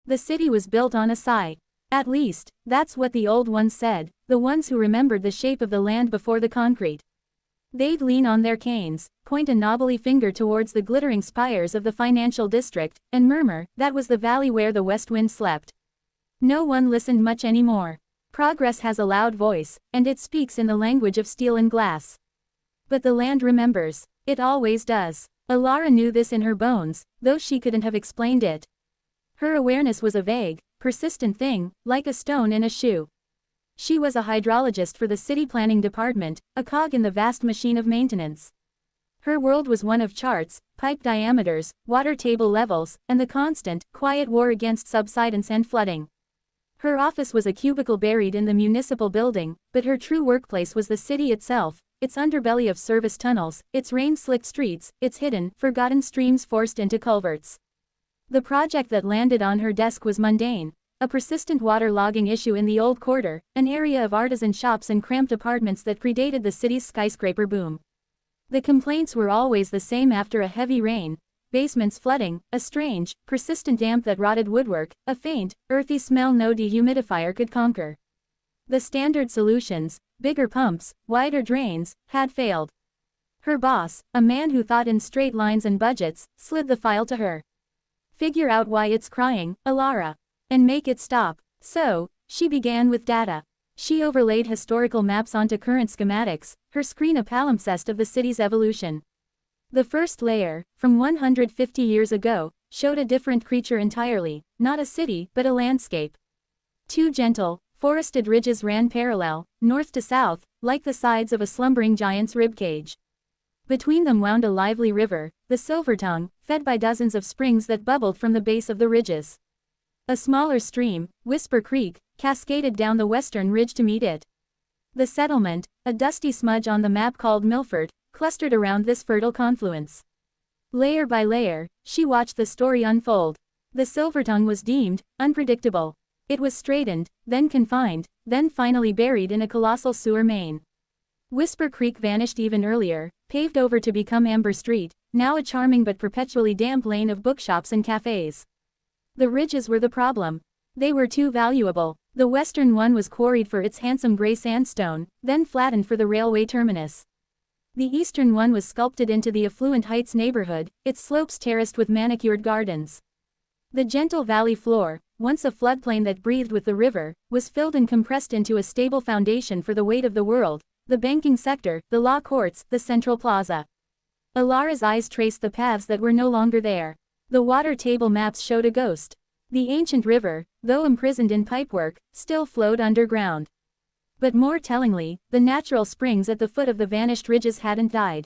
The city was built on a sigh. At least, that's what the old ones said, the ones who remembered the shape of the land before the concrete. They'd lean on their canes, point a knobbly finger towards the glittering spires of the financial district, and murmur, that was the valley where the west wind slept. No one listened much anymore. Progress has a loud voice, and it speaks in the language of steel and glass. But the land remembers. It always does. Alara knew this in her bones, though she couldn't have explained it. Her awareness was a vague, persistent thing, like a stone in a shoe. She was a hydrologist for the city planning department, a cog in the vast machine of maintenance. Her world was one of charts, pipe diameters, water table levels, and the constant, quiet war against subsidence and flooding. Her office was a cubicle buried in the municipal building, but her true workplace was the city itself, its underbelly of service tunnels, its rain-slicked streets, its hidden, forgotten streams forced into culverts. The project that landed on her desk was mundane. A persistent water-logging issue in the old quarter, an area of artisan shops and cramped apartments that predated the city's skyscraper boom. The complaints were always the same after a heavy rain: basements flooding, a strange, persistent damp that rotted woodwork, a faint, earthy smell no dehumidifier could conquer. The standard solutions, bigger pumps, wider drains, had failed. Her boss, a man who thought in straight lines and budgets, slid the file to her. "Figure out why it's crying, Alara. And make it stop." So, she began with data. She overlaid historical maps onto current schematics, her screen a palimpsest of the city's evolution. The first layer, from 150 years ago, showed a different creature entirely, not a city, but a landscape. Two gentle, forested ridges ran parallel, north to south, like the sides of a slumbering giant's ribcage. Between them wound a lively river, the Silvertongue, fed by dozens of springs that bubbled from the base of the ridges. A smaller stream, Whisper Creek, cascaded down the western ridge to meet it. The settlement, a dusty smudge on the map called Milford, clustered around this fertile confluence. Layer by layer, she watched the story unfold. The Silvertongue was deemed unpredictable. It was straightened, then confined, then finally buried in a colossal sewer main. Whisper Creek vanished even earlier, paved over to become Amber Street, now a charming but perpetually damp lane of bookshops and cafes. The ridges were the problem. They were too valuable. The western one was quarried for its handsome gray sandstone, then flattened for the railway terminus. The eastern one was sculpted into the affluent Heights neighborhood, its slopes terraced with manicured gardens. The gentle valley floor, once a floodplain that breathed with the river, was filled and compressed into a stable foundation for the weight of the world: the banking sector, the law courts, the central plaza. Alara's eyes traced the paths that were no longer there. The water table maps showed a ghost. The ancient river, though imprisoned in pipework, still flowed underground. But more tellingly, the natural springs at the foot of the vanished ridges hadn't died.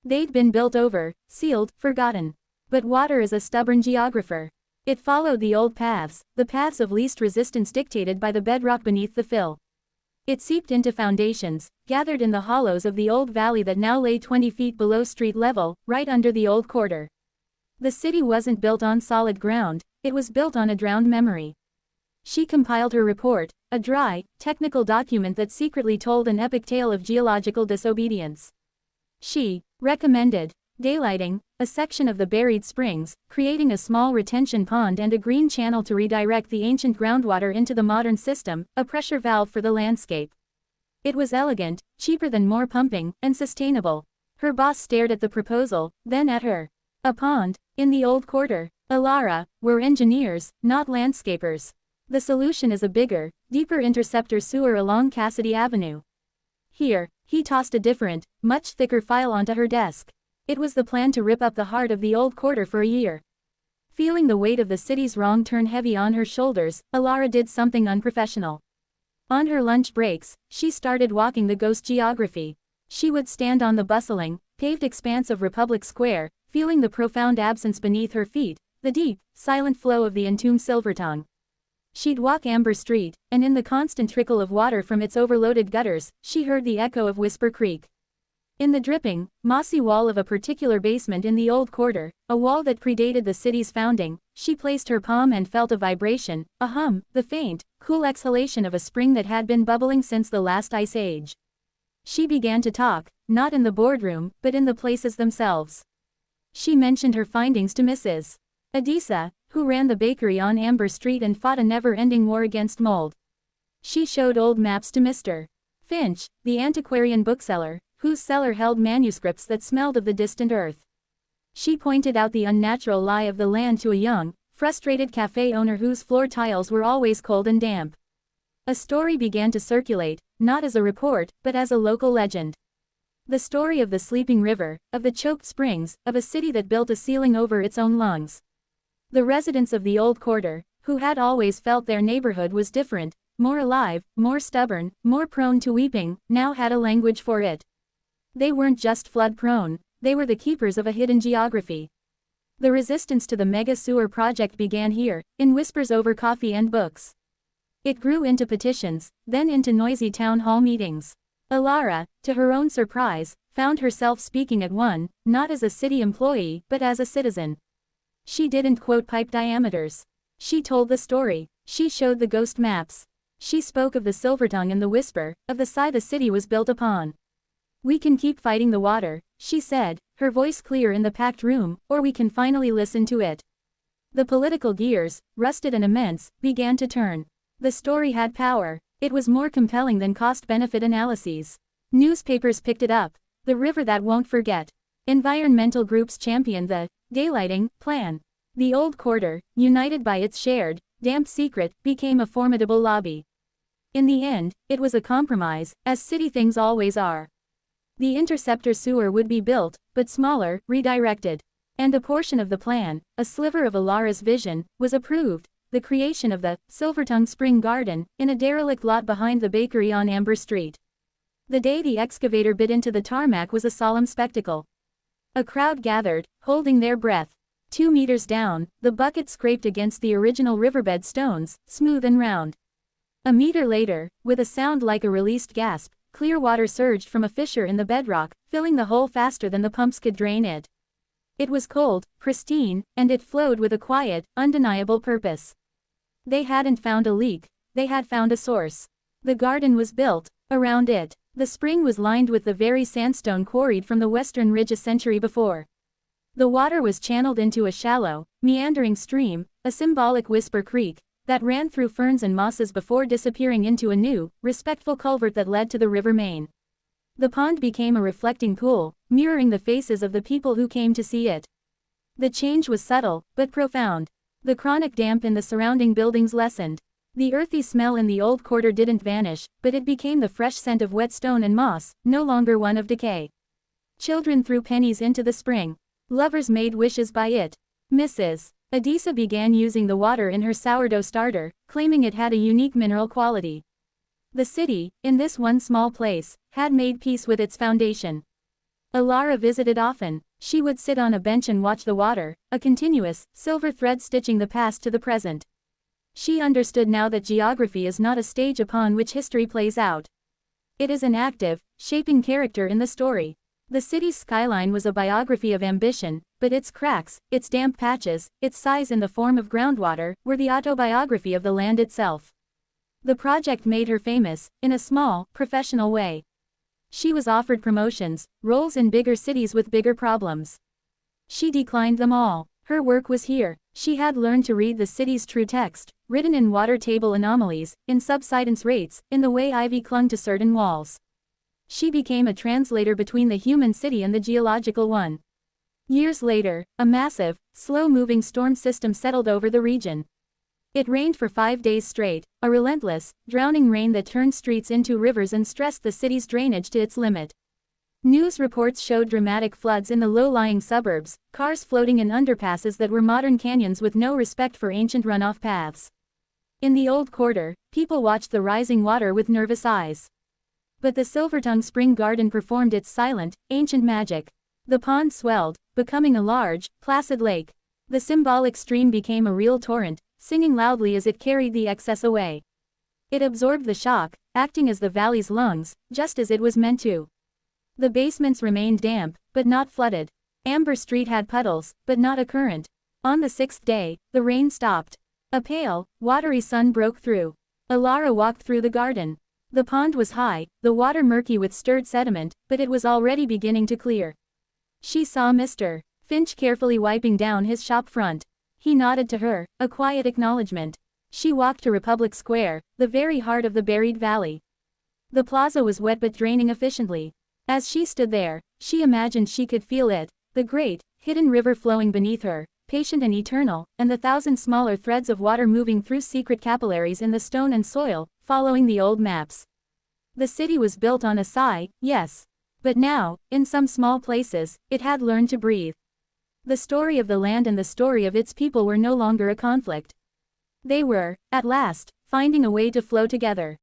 They'd been built over, sealed, forgotten. But water is a stubborn geographer. It followed the old paths, the paths of least resistance dictated by the bedrock beneath the fill. It seeped into foundations, gathered in the hollows of the old valley that now lay 20 feet below street level, right under the old quarter. The city wasn't built on solid ground, it was built on a drowned memory. She compiled her report, a dry, technical document that secretly told an epic tale of geological disobedience. She recommended daylighting a section of the buried springs, creating a small retention pond and a green channel to redirect the ancient groundwater into the modern system, a pressure valve for the landscape. It was elegant, cheaper than more pumping, and sustainable. Her boss stared at the proposal, then at her. A pond, in the old quarter. Alara, we're engineers, not landscapers. The solution is a bigger, deeper interceptor sewer along Cassidy Avenue. Here, he tossed a different, much thicker file onto her desk. It was the plan to rip up the heart of the old quarter for a year. Feeling the weight of the city's wrong turn heavy on her shoulders, Alara did something unprofessional. On her lunch breaks, she started walking the ghost geography. She would stand on the bustling, paved expanse of Republic Square, feeling the profound absence beneath her feet, the deep, silent flow of the entombed Silvertongue. She'd walk Amber Street, and in the constant trickle of water from its overloaded gutters, she heard the echo of Whisper Creek. In the dripping, mossy wall of a particular basement in the old quarter, a wall that predated the city's founding, she placed her palm and felt a vibration, a hum, the faint, cool exhalation of a spring that had been bubbling since the last ice age. She began to talk, not in the boardroom, but in the places themselves. She mentioned her findings to Mrs. Adisa, who ran the bakery on Amber Street and fought a never-ending war against mold. She showed old maps to Mr. Finch, the antiquarian bookseller, whose cellar held manuscripts that smelled of the distant earth. She pointed out the unnatural lie of the land to a young, frustrated cafe owner whose floor tiles were always cold and damp. A story began to circulate, not as a report, but as a local legend. The story of the sleeping river, of the choked springs, of a city that built a ceiling over its own lungs. The residents of the old quarter, who had always felt their neighborhood was different, more alive, more stubborn, more prone to weeping, now had a language for it. They weren't just flood-prone, they were the keepers of a hidden geography. The resistance to the mega sewer project began here, in whispers over coffee and books. It grew into petitions, then into noisy town hall meetings. Alara, to her own surprise, found herself speaking at one, not as a city employee, but as a citizen. She didn't quote pipe diameters. She told the story. She showed the ghost maps. She spoke of the Silvertongue and the whisper, of the sigh the city was built upon. "We can keep fighting the water," she said, her voice clear in the packed room, "or we can finally listen to it." The political gears, rusted and immense, began to turn. The story had power. It was more compelling than cost-benefit analyses. Newspapers picked it up. The river that won't forget. Environmental groups championed the daylighting plan. The old quarter, united by its shared, damp secret, became a formidable lobby. In the end, it was a compromise, as city things always are. The interceptor sewer would be built, but smaller, redirected. And a portion of the plan, a sliver of Alara's vision, was approved, the creation of the Silvertongue Spring Garden, in a derelict lot behind the bakery on Amber Street. The day the excavator bit into the tarmac was a solemn spectacle. A crowd gathered, holding their breath. 2 meters down, the bucket scraped against the original riverbed stones, smooth and round. A meter later, with a sound like a released gasp, clear water surged from a fissure in the bedrock, filling the hole faster than the pumps could drain it. It was cold, pristine, and it flowed with a quiet, undeniable purpose. They hadn't found a leak, they had found a source. The garden was built around it. The spring was lined with the very sandstone quarried from the western ridge a century before. The water was channeled into a shallow, meandering stream, a symbolic whisper creek, that ran through ferns and mosses before disappearing into a new, respectful culvert that led to the river main. The pond became a reflecting pool, mirroring the faces of the people who came to see it. The change was subtle, but profound. The chronic damp in the surrounding buildings lessened. The earthy smell in the old quarter didn't vanish, but it became the fresh scent of wet stone and moss, no longer one of decay. Children threw pennies into the spring. Lovers made wishes by it. Mrs. Adisa began using the water in her sourdough starter, claiming it had a unique mineral quality. The city, in this one small place, had made peace with its foundation. Alara visited often. She would sit on a bench and watch the water, a continuous, silver thread stitching the past to the present. She understood now that geography is not a stage upon which history plays out. It is an active, shaping character in the story. The city's skyline was a biography of ambition, but its cracks, its damp patches, its sighs in the form of groundwater, were the autobiography of the land itself. The project made her famous, in a small, professional way. She was offered promotions, roles in bigger cities with bigger problems. She declined them all. Her work was here. She had learned to read the city's true text, written in water table anomalies, in subsidence rates, in the way ivy clung to certain walls. She became a translator between the human city and the geological one. Years later, a massive, slow-moving storm system settled over the region. It rained for 5 days straight, a relentless, drowning rain that turned streets into rivers and stressed the city's drainage to its limit. News reports showed dramatic floods in the low-lying suburbs, cars floating in underpasses that were modern canyons with no respect for ancient runoff paths. In the old quarter, people watched the rising water with nervous eyes. But the Silvertongue Spring Garden performed its silent, ancient magic. The pond swelled, becoming a large, placid lake. The symbolic stream became a real torrent, singing loudly as it carried the excess away. It absorbed the shock, acting as the valley's lungs, just as it was meant to. The basements remained damp, but not flooded. Amber Street had puddles, but not a current. On the 6th day, the rain stopped. A pale, watery sun broke through. Alara walked through the garden. The pond was high, the water murky with stirred sediment, but it was already beginning to clear. She saw Mr. Finch carefully wiping down his shop front. He nodded to her, a quiet acknowledgement. She walked to Republic Square, the very heart of the buried valley. The plaza was wet but draining efficiently. As she stood there, she imagined she could feel it, the great, hidden river flowing beneath her, patient and eternal, and the thousand smaller threads of water moving through secret capillaries in the stone and soil, following the old maps. The city was built on a sigh, yes. But now, in some small places, it had learned to breathe. The story of the land and the story of its people were no longer a conflict. They were, at last, finding a way to flow together.